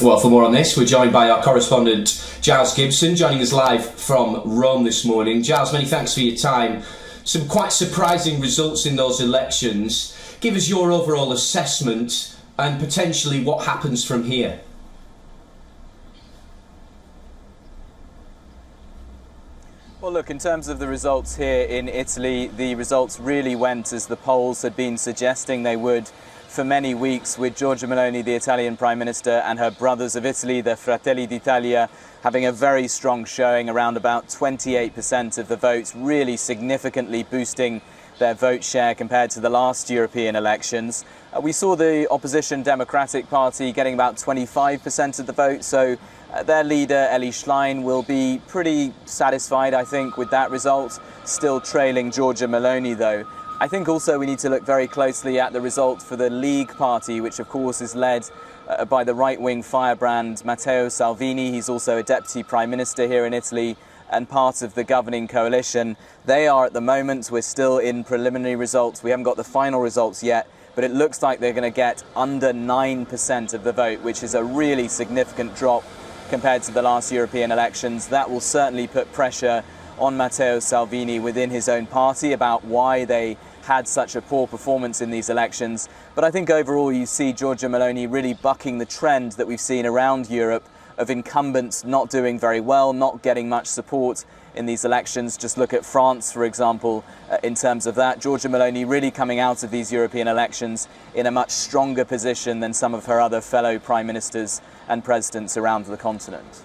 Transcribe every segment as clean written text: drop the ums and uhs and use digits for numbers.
Well, for more on this, we're joined by our correspondent Giles Gibson, joining us live from Rome this morning. Giles, many thanks for your time. Some quite surprising results in those elections. Give us your overall assessment and potentially what happens from here. Well, look, in terms of the results here in Italy, the results really went as the polls had been suggesting they would for many weeks, with Giorgia Meloni, the Italian Prime Minister, and her brothers of Italy, the Fratelli d'Italia, having a very strong showing, around about 28% of the votes, really significantly boosting their vote share compared to the last European elections. We saw the opposition Democratic Party getting about 25% of the vote, so their leader, Elly Schlein, will be pretty satisfied, I think, with that result, still trailing Giorgia Meloni, though. I think also we need to look very closely at the result for the League Party, which of course is led by the right-wing firebrand Matteo Salvini. He's also a deputy prime minister here in Italy and part of the governing coalition. They are at the moment, we're still in preliminary results. We haven't got the final results yet, but it looks like they're going to get under 9% of the vote, which is a really significant drop compared to the last European elections. That will certainly put pressure on Matteo Salvini within his own party about why they had such a poor performance in these elections. But I think overall you see Giorgia Meloni really bucking the trend that we've seen around Europe of incumbents not doing very well, not getting much support in these elections. Just look at France, for example, in terms of that. Giorgia Meloni really coming out of these European elections in a much stronger position than some of her other fellow prime ministers and presidents around the continent.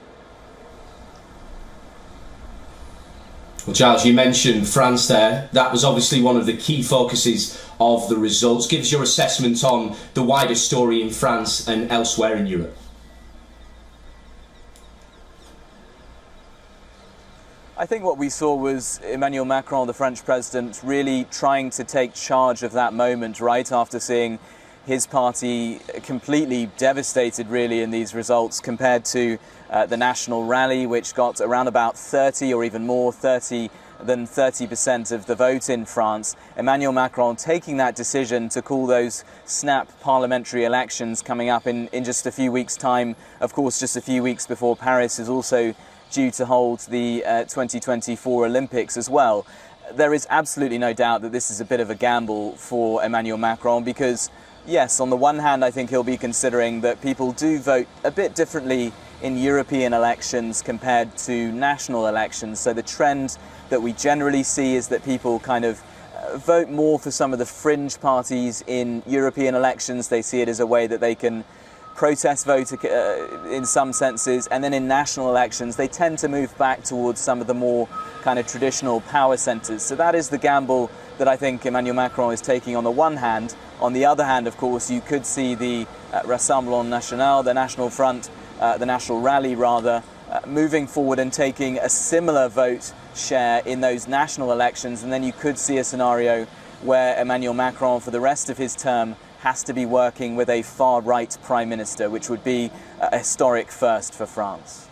Well, Giles, you mentioned France there. That was obviously one of the key focuses of the results. Give us your assessment on the wider story in France and elsewhere in Europe. I think what we saw was Emanuel Macron, the French president, really trying to take charge of that moment, right after seeing his party completely devastated, really, in these results compared to the National Rally, which got around about 30 or even more, 30% of the vote in France. Emmanuel Macron taking that decision to call those snap parliamentary elections coming up in just a few weeks' time. Of course, just a few weeks before Paris is also due to hold the 2024 Olympics as well. There is absolutely no doubt that this is a bit of a gamble for Emmanuel Macron because, yes, on the one hand, I think he'll be considering that people do vote a bit differently in European elections compared to national elections. So the trend that we generally see is that people kind of vote more for some of the fringe parties in European elections. They see it as a way that they can protest vote in some senses, and then in national elections they tend to move back towards some of the more kind of traditional power centres. So that is the gamble that I think Emmanuel Macron is taking on the one hand. On the other hand, of course, you could see the Rassemblement National, the National Front, the National Rally rather, moving forward and taking a similar vote share in those national elections, and then you could see a scenario where Emmanuel Macron for the rest of his term has to be working with a far-right prime minister, which would be a historic first for France.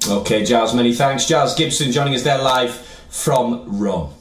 OK, Giles, many thanks. Giles Gibson joining us there live from Rome.